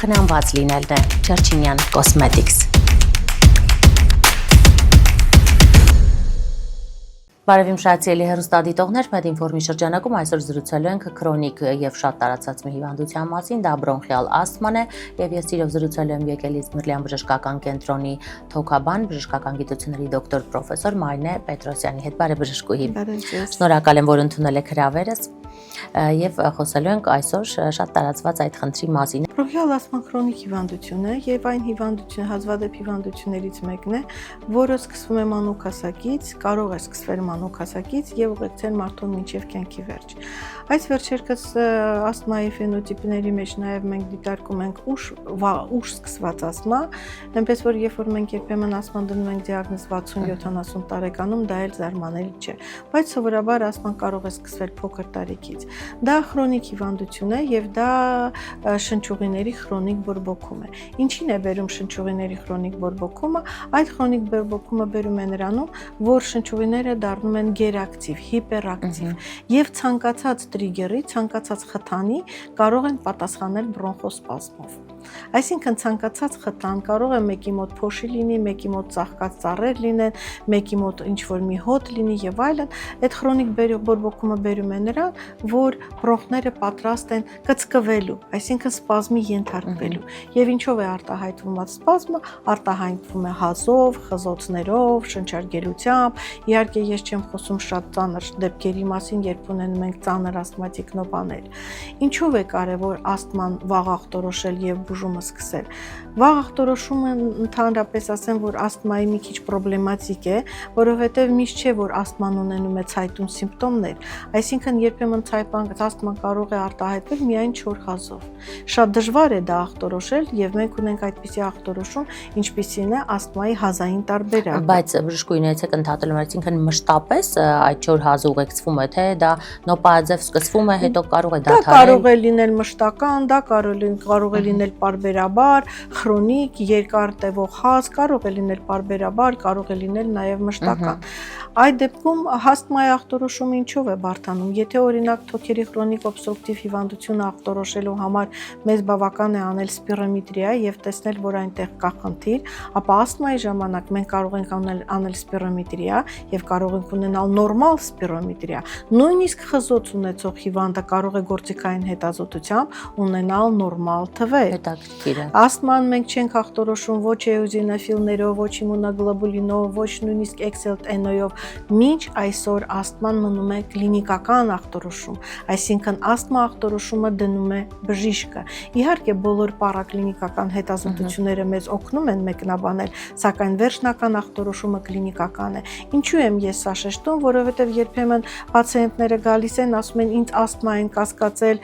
Խնամված լինելն է Չերչինյան Cosmetics։ Բարևիմ շացիելի հեռուստադիտողներ, Մեդինֆորմի շրջանակում այսօր զրուցելու ենք քրոնիկ եւ շատ տարածած մի հիվանդության մասին, դա բրոնխիալ ասթման է, եւ ես իրով զրուցելու եմ Եկելից Միրլյան բժշկական կենտրոնի թոքաբան, բժշկական գիտությունների դոկտոր պրոֆեսոր Մարինե Պետրոսյանի հետ։ Բարև բժշկուհի։ Շնորհակալ եմ, որ ընդունել եք հրավերս եւ խոսելու ենք այսօր շատ տարածված այդ խնդրի մասին։ Բրոնխիալ ասթման քրոնիկ հիվանդություն է եւ այն հիվանդություն հազվադեպ հիվանդություններից մեկն է, որը սկսվում է մանուկ հասակից, կարող է սկսվել մանուկ հասակից եւ ուղեկցել մարդուն մինչեւ կյանքի վերջ։ Այս վերջերքս ասթմայի ֆենոտիպների մեջ նաեւ մենք դիտարկում ենք ուշ սկսված ասթմա, այնպես որ երբ որ մենք երբեմն ասթման դնում ենք դիագնոզ 60-70 տարեկանում, դա էլ զարմանալի չէ, բայց սովորաբար ասթման կարող է սկսվել փոքր տարիքից։ Դա քրոնիկ հիվանդություն է եւ դա շնչուղիների քրոնիկ բորբոքում է։ Ինչին է բերում շնչուղիների քրոնիկ բորբոքումը։ Այդ քրոնիկ բորբոքումը բերում է նրանում, որ շնչուղիները դառնում են գերակտիվ, հիպերակտիվ եւ ցանկացած տրիգերի, ցանկացած խթանի կարող են պատասխանել բրոնխոսպազմով։ Այսինքն ցանկացած խթան կարող է մեկի մոտ փոշի լինի, մեկի մոտ ծաղկած ծառեր լինեն, մեկի մոտ ինչ-որ մի հոտ լինի եւ այլն։ Այդ քրոնիկ բորբոքումը բերում է նրան, որ բրոնխները պատրաստ են կծկվելու, այսինքն սպազմի ենթարկվելու։ Եվ ինչով է արտահայտվում այդ սպազմը, արտահայտվում է հազով, խզոցներով, շնչարգելությամբ։ Իհարկե ես չեմ խոսում շատ ծանր դեպքերի մասին, երբ ունենում ենք ծանր ասթմատիկ նոպաներ։ Ինչով է կարևոր ասթման վաղ ախտորոշել եւ բուժումը սկսել։ Վաղ ախտորոշումը ընդհանրապես ասեմ, որ ասթմայի մի քիչ պրոբլեմատիկ է, որովհետեւ միշտ չէ, որ ասթման ունենում է ցայտուն սիմպտոմներ, այսինքն երբեմն ասթման կարող է արտահայտվել միայն չոր հազով։ Շատ դժվար է դա ախտորոշել եւ մենք ունենք այդպիսի ախտորոշում, ինչպիսին է ասթմայի հազային տարբերակը։ Բայց բժշկուհիներիցեք ընդհատելու, այսինքն մշտապես այդ չոր հազը ուղեկցվում է, թե դա նոպաձև սկսվում է, հետո կարող է դադարել։ Դա կարող է լինել մշտական, դա կարող է լինել պարբերաբար, քրոնիկ, երկար տևող հազ, կարող է լինել պարբերաբար, կարող է լինել նաև մշտական։ Այդ դեպքում ասթմայի ախտորոշումը ինչով է բարդանում։ Եթե օրինակ թոքերի քրոնիկ օբստրուկտիվ հիվանդությունը ախտորոշելու համար մեզ բավական է անել սպիրոմետրիա եւ տեսնել, որ այնտեղ կա խնդիր, ապա ասթմայի ժամանակ մենք կարող ենք անել սպիրոմետրիա եւ կարող ենք ունենալ նորմալ սպիրոմետրիա։ Նույնիսկ խզոց ունեցող հիվանդը կարող է գործիքային հետազոտությամբ ունենալ նորմալ թվեր։ Հետաքրքիր է։ Ասթման մենք չենք ախտորոշում ոչ էոզինոֆիլներով, ոչ իմունոգլոբուլինով, ոչ նույնիսկ XLT-նոյով, մինչ այսօր ասթման մնում է կլինիկական ախտորոշում, այսինքն ասթմա ախտորոշումը դնում է բժիշկը։ Իհարկե բոլոր պարակլինիկական հետազոտությունները մեզ օգնում են մեկնաբանել, սակայն վերջնական ախտորոշումը կլինիկական է։ Ինչու եմ ես սա շեշտում, որովհետև երբեմն պացիենտները գալիս են, ասում են ինձ ասթմա են կասկածել,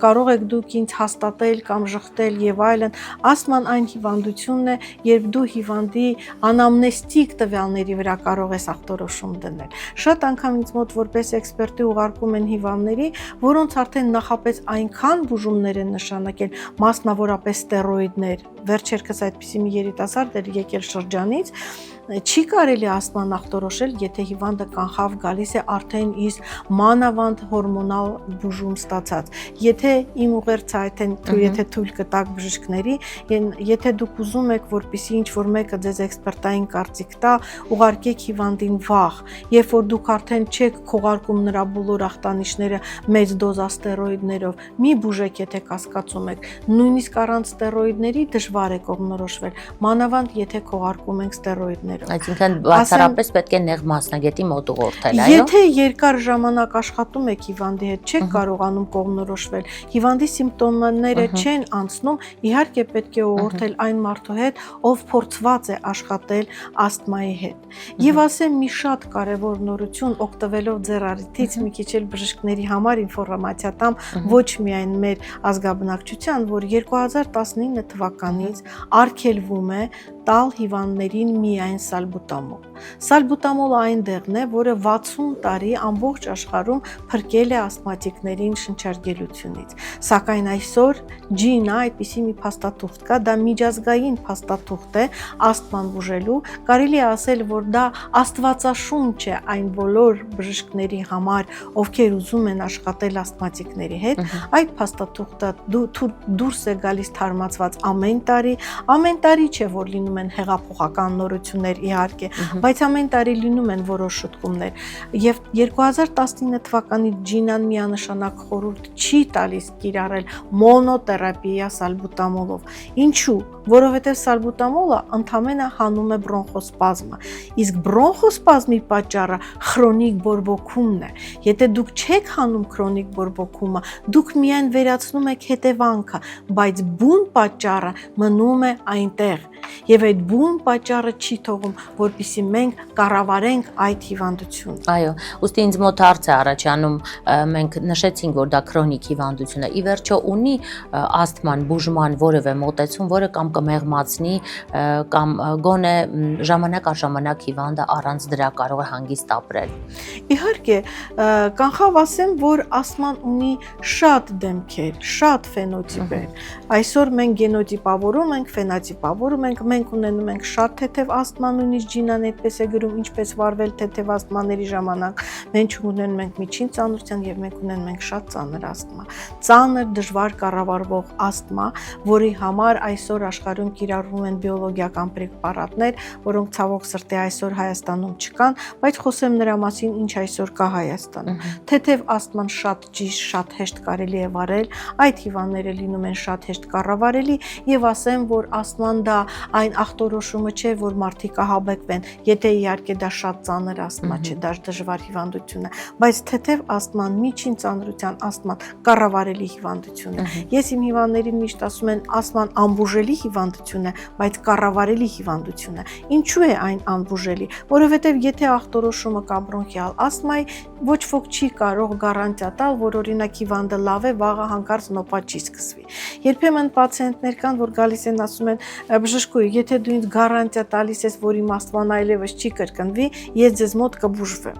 կարող եք դուք ինձ հաստատել կամ ժխտել եւ այլն։ Ասթման այն հիվանդությունն է, երբ դու հիվանդի անամնեստիկ տվյալների վրա կարող ես ախտորոշում դնել։ Շատ անգամ ինձ մոտ որպես էքսպերտի ուղարկում են հիվանդների, որոնց արդեն նախապես այնքան բուժումներ են նշանակել, մասնավորապես ստերոիդներ։ Վերջերքս այդպիսի մի երիտասարդ էր եկել շրջանից, չի կարելի ասթման ախտորոշել, եթե հիվանդը կանխավ գալիս է արդեն իր մանավանդ հորմոնալ բուժում ստացած։ Եթե իմ ուղերձը եթե թույլ կտակ բժիշկների, եթե դուք ուզում եք, որպեսզի ինչ-որ մեկը ձեզ էքսպերտային կարծիք տա, ուղարկեք հիվանդին վաղ, երբ որ դուք արդեն չեք քողարկում նրա բոլոր ախտանիշները մեծ դոզա ստերոիդներով, մի բուժեք, եթե կասկածում եք։ Նույնիսկ առանց ստերոիդների դժվար է կողմնորոշվել, մանավանդ եթե քողարկում ենք ստերոիդներով։ Այսինքն բացառապես պետք է նեղ մասնագետի մոտ ուղղորդել, այո։ Եթե երկար ժամանակ աշխատում եք հիվանդի հետ, չեք կարողանում կողմնորոշվել, հիվանդի սիմպտոմները չեն անցնում, իհարկե պետք է ուղղորդել այն մարդու հետ, ով փորձված է աշխատել ասթմայի հետ։ Եվ ասեմ մի շատ կարևոր նորություն, օգտվելով ձեր առիթից մի քիչ էլ բժիշկների համար ինֆորմացիա տամ, ոչ միայն մեր ազգաբնակչության, որ 2019 թվականից արգելվում է տալ հիվանդներին միայն սալբուտամոլ։ Սալբուտամոլը այն դեղն է, որը 60 տարի ամբողջ աշխարհում փրկել է ասթմատիկներին շնչարգելությունից։ Սակայն այսօր ջինը, այդպիսի մի փաստաթուղթ կա, դա միջազգային փաստաթուղթ է ասթման բուժելու, կարելի է ասել, որ դա աստվածաշունչ է այն բոլոր բժիշկների համար, ովքեր ուզում են աշխատել ասթմատիկների հետ։ Այդ փաստաթուղթը դուրս է գալիս թարմացված ամեն տարի չէ, որ լինում են հեղափոխական նորություններ իհարկե, բայց ամեն տարի լինում են որոշ շտկումներ։ Եվ 2019 թվականից ջինան միանշանակ խորհուրդ չի տալիս կիրառել մոնոտերապիա սալբուտամոլով։ Ինչու՞։ Որովհետև սալբուտամոլը ընդամենը հանում է բրոնխոսպազմը, իսկ բրոնխոսպազմի պատճառը քրոնիկ բորբոքումն է։ Եթե դուք չեք հանում քրոնիկ բորբոքումը, դուք միայն վերացնում եք հետևանքը, բայց բուն պատճառը մնում է այնտեղ։ Եվ այդ բուն պատճառը չի թողում, որպեսզի մենք կառավարենք այդ հիվանդությունը։ Այո, ուստի ինձ մոտ հարց է առաջանում, մենք նշեցինք, որ դա քրոնիկ հիվանդություն է։ Ի վերջո ունի ասթման բուժման որևէ մոտեցում, որը կամ կմեղմացնի, կամ գոնե ժամանակ առ ժամանակ հիվանդը առանց դրա կարող է հանգիստ ապրել։ Իհարկե, կանխավ ասեմ, որ ասթման ունի շատ դեմքեր, շատ ֆենոտիպեր։ Այսօր մենք գենոտիպավորում ենք, ֆենոտիպավորում ենք, մենք ունենում ենք շատ թեթև ասթման, նույնիսկ ջինան այդպես է գրում, ինչպես վարվել թեթև ասթմաների ժամանակ։ Մենք ունենում ենք միջին ծանրության եւ մենք ունենում ենք շատ ծանր ասթմա։ Ծանր, դժվար կառավարվող ասթմա, որի համար այսօր աշխարհում կիրառվում են բիոլոգիական պրեպարատներ, որոնք ցավոք սրտի այսօր Հայաստանում չկան, բայց խոսեմ նրա մասին, ինչ այսօր կա Հայաստանում։ Թեթև ասթման շատ ճիշտ, շատ հեշտ կարելի է վարել, այդ հիվանդները լինում են շատ հեշտ կառավարելի եւ ասեմ, որ ասթման դա այն ախտորոշումը չէ, որ մարդիկ կհաբեկվեն, եթե իհարկե դա շատ ծանր ասթմա չէ, դա դժվար հիվանդություն է, բայց թեթև ասթման, միջին ծանրության ասթման կառավարելի հիվանդություն է։ Ես իմ հիվանդներին միշտ ասում եմ, ասթման անբուժելի հիվանդություն է, բայց կառավարելի հիվանդություն է։ Ինչու է այն անբուժելի։ Որովհետև եթե ախտորոշումը կա բրոնխիալ ասթմայի, ոչ ոք չի կարող գարանտիա տալ, որ օրինակ հիվանդը լավ է, վաղը հանկարծ նոպատ չի սկսվի։ Երբեմն պացիենտներ կան, որ գալիս են ասում են, բժշկուհի, եթե դու ինձ գարանտիա տալիս ես, որ իմ ասթման այլևս չի կրկնվի, ես ձեզ մոտ կբուժվեմ։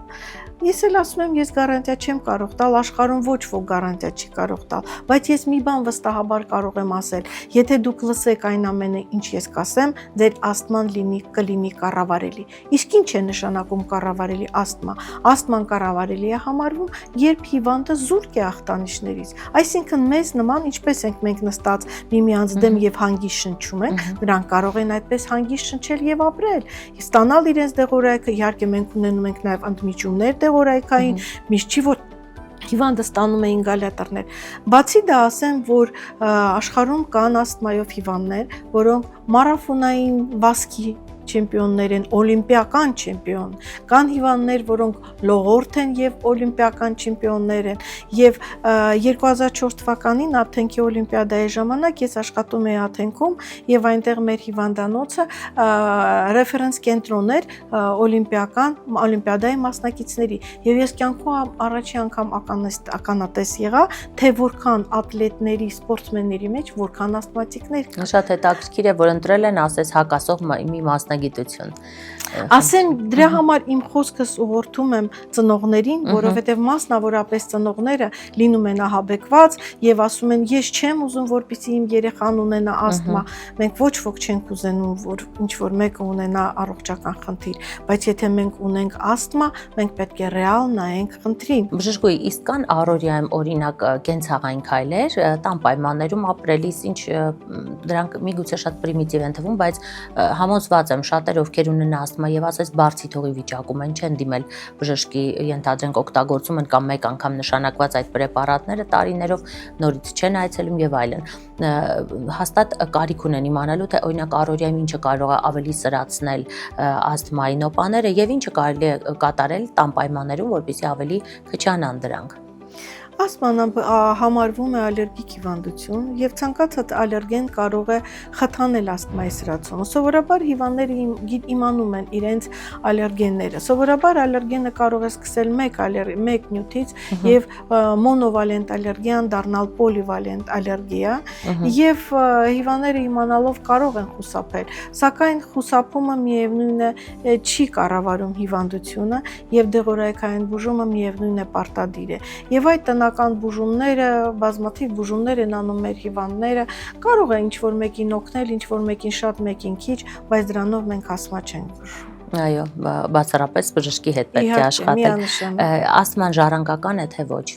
Ես էլ ասում եմ, ես գարանտիա չեմ կարող տալ, աշխարհում ոչ ոք գարանտիա չի կարող տալ, բայց ես մի բան վստահաբար կարող եմ ասել, եթե դուք լսեք այն ամենը, ինչ ես կասեմ, ձեր ասթման կլինի կառավարելի։ Իսկ ինչ է նշանակում կառավարելի ասթմա։ Ասթման կառավարելի է համարվում, երբ հիվանդը զուրկ է ախտանիշներից։ Այսինքն մեզ նման, ինչպես ենք մենք նստած միմյանց դեմ եւ հանգիստ շնչում ենք, նրանք կարող են այդպես հանգիստ շնչել եւ ապրել, ստանալ իրենց դեղորայքը, իհարկե մենք ունենում ենք նաեւ ընդմիջումներ դեղորայքային, միշտ չի որ հիվանդը ստանում է ինգալյատորներ։ Բացի դա ասեմ, որ աշխարհում կան ասթմայով հիվանդներ, որոնք մարաթոնային վազքի չեմպիոններ են, օլիմպիական չեմպիոն, կան հիվանդներ, որոնք լողորդ են եւ օլիմպիական չեմպիոններ են, եւ 2004 թվականին Աթենքի օլիմպիադայի ժամանակ ես աշխատում էի Աթենքում եւ այնտեղ մեր հիվանդանոցը ռեֆերենս կենտրոն էր օլիմպիադայի մասնակիցների եւ ես կյանքում առաջի անգամ ականատես եղա, թե որքան ատլետների, սպորտսմենների մեջ որքան ասթմատիկներ կան։ Շատ հետաքրքիր է, որ ընտրել են ասես հակասող մի մասնագիտություն։ Ասեմ, դրա համար իմ խոսքս ուղղորդում եմ ծնողներին, որովհետև մասնավորապես ծնողները լինում են ահաբեկված եւ ասում են, ես չեմ ուզում, որպեսզի իմ երեխան ունենա ասթմա։ Մենք ոչ ոք չենք ուզենում, որ ինչ որ մեկը ունենա առողջական խնդիր, բայց եթե մենք ունենք ասթմա, մենք պետք է ռեալ նայենք խնդրին։ Բժշկուհի, իսկ կան առօրյայում օրինակ կենցաղային քայլեր, տան պայմաններում ապրելիս, ինչ դրանք միգուցե շատ պրիմիտիվ են թվում, բայց համոզված եմ շատեր, ովքեր ունեն ասթմա եւ ասես բարձի թողի վիճակում են, չեն դիմել բժշկի, ենթադրենք օգտագործում են կամ մեկ անգամ նշանակված այդ պրեպարատները տարիներով նորից չեն այցելում եւ այլն։ Հաստատ կարիք ունեն իմանալու, թե օրինակ առօրյայում ինչը կարող է ավելի սրացնել ասթմայի նոպաները եւ ինչը կարելի է կատարել տան պայմաններում, որպեսզի ավելի քչանան դրանք։ Ասման համարվում է ալերգիկ հիվանդություն եւ ցանկացած ալերգեն կարող է խթանել ասթմայի սրացումը։ Սովորաբար հիվանդները իմանում են իրենց ալերգենները։ Սովորաբար ալերգենը կարող է սկսել մեկ նյութից եւ մոնովալենտ ալերգիան դառնալ պոլիվալենտ ալերգիա եւ հիվանդները իմանալով կարող են խուսափել, սակայն խուսափումը միևնույն է չի կառավարում հիվանդությունը եւ դեղորայքային բուժումը միևնույն է պարտադիր է։ Եվ այդ տնական բուժումները, բազմաթիվ բուժումներ են անում մեր հիվանդները, կարող է ինչ-որ մեկին օգնել, ինչ-որ մեկին շատ, մեկին քիչ, բայց դրանով մենք ասма չենք բուժում։ Այո, բացառապես բժշկի հետ պետք է աշխատել։ Ասթման ժառանգական է թե ոչ։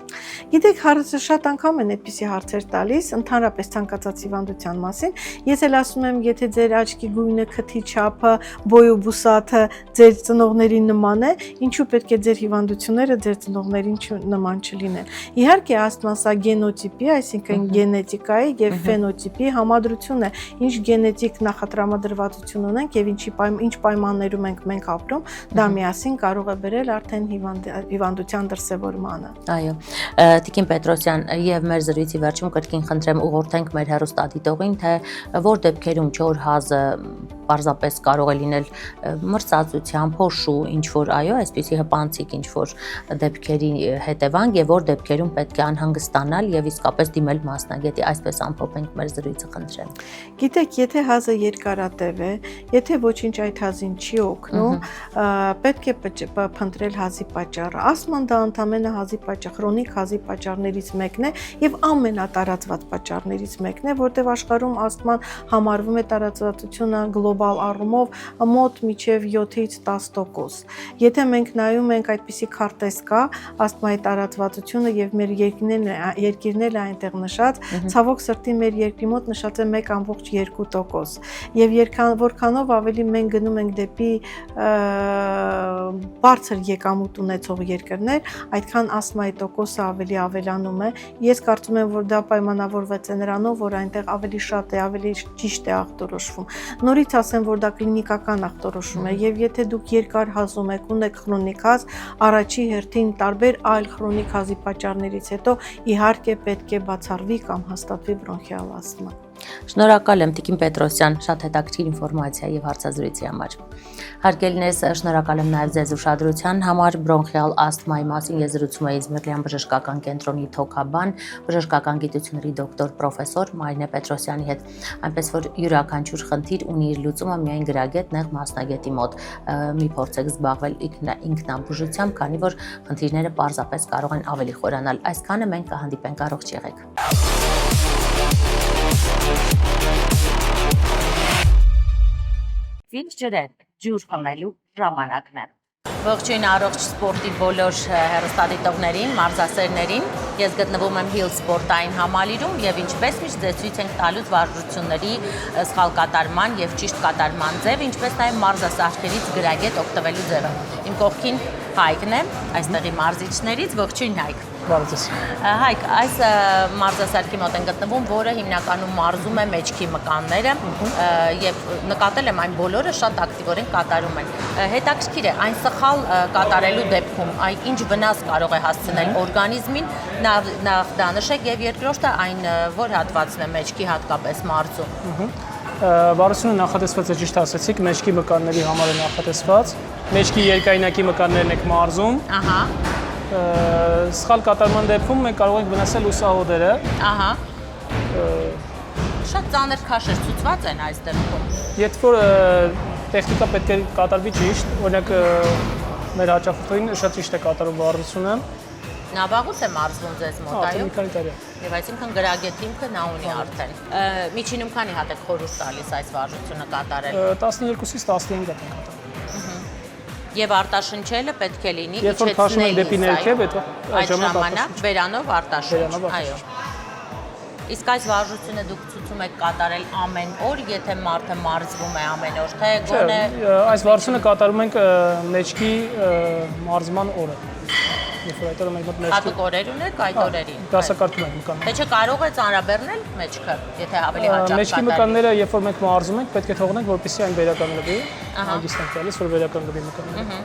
Գիտեք, շատ անգամ են այդպիսի հարցեր տալիս, ընդհանրապես ցանկացած հիվանդության մասին։ Ես էլ ասում եմ, եթե ձեր աչքի գույնը, քթի չափը, բոյը բուսաթը ձեր ծնողներին նման է, ինչու պետք է ձեր հիվանդությունները ձեր ծնողներին նման չլինեն։ Իհարկե, ասթման սա գենոտիպի, այսինքն գենետիկայի եւ ֆենոտիպի համադրություն է, ինչ գենետիկ նախատրամադրվածություն ունենք եւ ինչ պայմաններում մենք ապրում, դա միասին կարող է բերել արդեն հիվանդության դրսևորմանը։ Այո, Տիկին Պետրոսյան, եւ մեր զրույցի վերջում կրկին խնդրեմ ուղղորդենք մեր հեռուստադիտողին, թե որ դեպքերում չոր հազը պարզապես կարող է լինել մրցածության, փոշու, ինչ որ այո, այսպիսի հպանցիկ ինչ որ դեպքերի հետևանք եւ որ դեպքերում պետք է անհանգստանալ եւ իսկապես դիմել մասնագետի, այսպես ամփոփենք մեր զրույցը, խնդրեմ։ Գիտեք, եթե հազը երկարատև է, եթե ոչինչ այդ հազին չի օգնում, պետք է փնտրել հազի պատճառը։ Ասթման դա ընդամենը հազի պատճառ, քրոնիկ հազի պատճառներից մեկն է եւ ամենատարածված պատճառներից մեկն է, որտեղ աշխարհում ասթման համարվում է տարածվածությունը գլոբալ առումով մոտ մինչև 7-ից 10%։ Եթե մենք նայում ենք այդպիսի քարտեզ կա, ասթմայի տարածվածությունը եւ մեր երկիրներն այնտեղ նշած, ցավոք սրտի մեր երկրի մոտ նշած է 1.2%։ Եվ որքանով ավելի մենք գնում ենք դեպի բարձր եկամուտ ունեցող երկրներ, այդքան ասթմայի տոկոսը ավելի ավելանում է։ Ես կարծում եմ, որ դա պայմանավորված է նրանով, որ այնտեղ ավելի շատ է, ավելի ճիշտ է ախտորոշվում։ Նորից ասեմ, որ դա կլինիկական ախտորոշում է, եւ եթե դուք երկար հազում եք, ունեք քրոնիկ հազ, առաջի հերթին տարբեր այլ քրոնիկ հազի պատճառներից հետո իհարկե պետք է բացառվի կամ հաստատվի բրոնխիալ ասթմա։ Շնորհակալ եմ Տիկին Պետրոսյան, շատ հետաքրքիր ինֆորմացիա եւ հարցազրույցի համար։ Հարգելիներս, շնորհակալ եմ նաեւ ձեզ ուշադրության համար։ Բրոնխիալ ասթմայի մասին ես զրուցում էի Իզմիրլյան բժշկական կենտրոնի թոքաբան, բժշկական գիտությունների դոկտոր պրոֆեսոր Մարինե Պետրոսյանի հետ, այնպես որ յուրաքանչյուր խնդիր ունի իր լուծումը միայն գրագետ նեղ մասնագետի մոտ։ Մի փորձեք զբաղվել ինքնաբուժությամբ, քանի որ խնդիրները պարզապես կարող են ավելի խորանալ։ Այսքանը մենք կհանդիպենք, առողջ եղեք։ Ինչ ջրեն, ջուր խմելու ժամանակն է։ Ողջույն առողջ սպորտի բոլոր հեռուստադիտողներին, մարզասերներին։ Ես գտնվում եմ Hill սպորտային համալիրում եւ ինչպես միշտ ձեզ ցույց ենք տալուց վարժությունների սխալ կատարման եւ ճիշտ կատարման ձև, ինչպես նաեւ մարզասարքերից գրագետ օգտվելու ձևը։ Իմ կողքին Հայկն է, այստեղի մարզիչներից, ողջույն Հայկ։ Հայկ, այս մարզասարքի մոտ են գտնվում, որը հիմնականում մարզում է մեջքի մկանները եւ նկատել եմ այն բոլորը շատ ակտիվորեն կատարում են։ Հետաքրքիր է, այն սխալ կատարելու դեպքում ինչ վնաս կարող է հասցնել օրգանիզմին, նախ դա նշեք եւ երկրորդը այն որ հատվածն է մեջքի հատկապես մարզում։ Վարությունը նախատեսված է, ճիշտ ասեցիք, մեջքի մկանների համար է նախատեսված։ Մեջքի երկայնակի մկաններն եք մարզում։ Ահա։ Սխալ կատարման դեպքում մենք կարող ենք վնասել ուսահոդերը։ Ահա։ Շատ ծանր քաշեր ցուցված են այս դեպքում։ Երբ որ տեխնիկա պետք է կատարվի ճիշտ, օրինակ մեր հաճախորդին շատ ճիշտ է կատարում վարությունը։ Նա վաղուց է մարզվում ձեզ մոտ, այո։ Մի քանի տարի։ Եվ այսինքն գրագետ հիմքը նա ունի արդեն։ Միջինում քանի հատ եք խորհուրդ տալիս այս վարժությունը կատարել։ 12-ից 15 հատ ենք կատարում։ Եվ արտաշնչելը պետք է լինի իջեցնել դեպի ներքև, այդ ժամանակ բերանով արտաշնչ, այո։ Իսկ այս վարժությունը դուք ցուցում եք կատարել ամեն օր, եթե մարդը մարզվում է ամեն օր, թե գոնե այս վարժությունը կատարում ենք մեջքի մարզման օրը։ Հատուկ օրեր ունեք այդ օրերին։ Դասակարգում ենք մկանները։ Թե չէ կարող է ծանրաբեռնել մեջքը, եթե ավելի հաճախ կատարվի։ Մեջքի մկանները, երբ որ մենք մարզում ենք, պետք է թողնենք, որպեսզի այն վերականգնվի։ Հանգիստ ենք տալիս, որ վերականգնվի մկանները։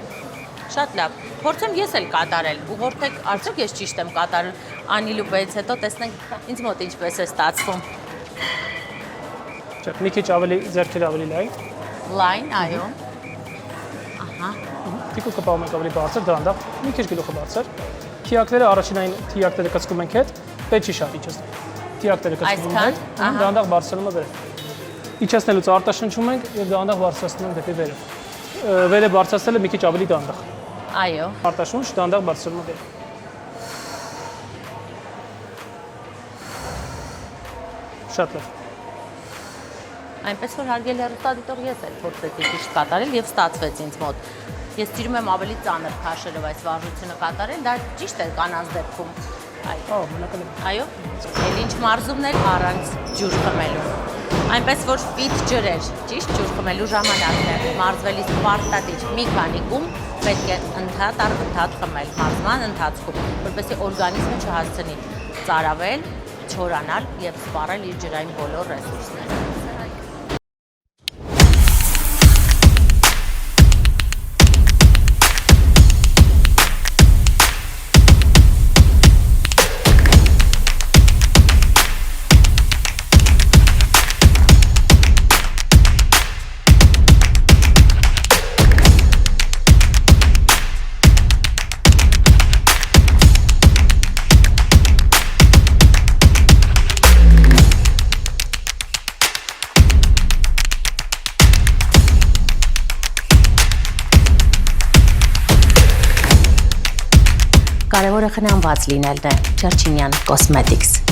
Շատ լավ։ Փորձեմ ես էլ կատարել։ Ուղղորդեք, արդյոք ես ճիշտ եմ կատարել Անիլու բեյից հետո տեսնենք ինձ մոտ ինչպես է ստացվում։ Չէ, մի քիչ ավելի ձեռքերը ավելի լայն։ Լայն, այո։ Ահա։ Թիկունքը պահում ենք ավելի բարձր, դանդաղ, մի քիչ գլուխը բարձր։ Թիակները առաջինային թիակները կծկում ենք հետ, պետք չի շատ իջեցնել։ Թիակները կծկում ենք, դանդաղ բարձրանում է վեր։ Իջեցնելուց արտաշնչում ենք եւ դանդաղ բարձրացնում ենք դեպի վերը։ Վերը բարձրացնելը մի քիչ ավելի դանդաղ։ Այո։ Արտաշունչ դանդաղ բարձրանում է վեր։ Շատ լավ։ Այնպես որ հարգելի հեռուստադիտող ես էլ փորձեցի ճիշտ կատարել եւ ստացվեց ինձ մոտ։ Ես սիրում եմ ավելի ծանր քաշերով այս վարժությունը կատարել, դա ճիշտ է կանանց դեպքում։ Այո, բնական է։ Այո։ Էլ ինչ մարզումներ առանց ջուր խմելու։ Այնպես որ պիտ ջրեր, ճիշտ ջուր խմելու ժամանակն է։ Մարզվելիս պարտադիր մի քանի կում պետք է ընդհատ խմել մարզման ընթացքում, որպեսզի օրգանիզմը չհասցնի ծարավել, չորանալ եւ սպառել իր ջրային բոլոր ռեսուրսները։ Կարևորը խնամված լինելն է։ Չերչինյան Cosmetics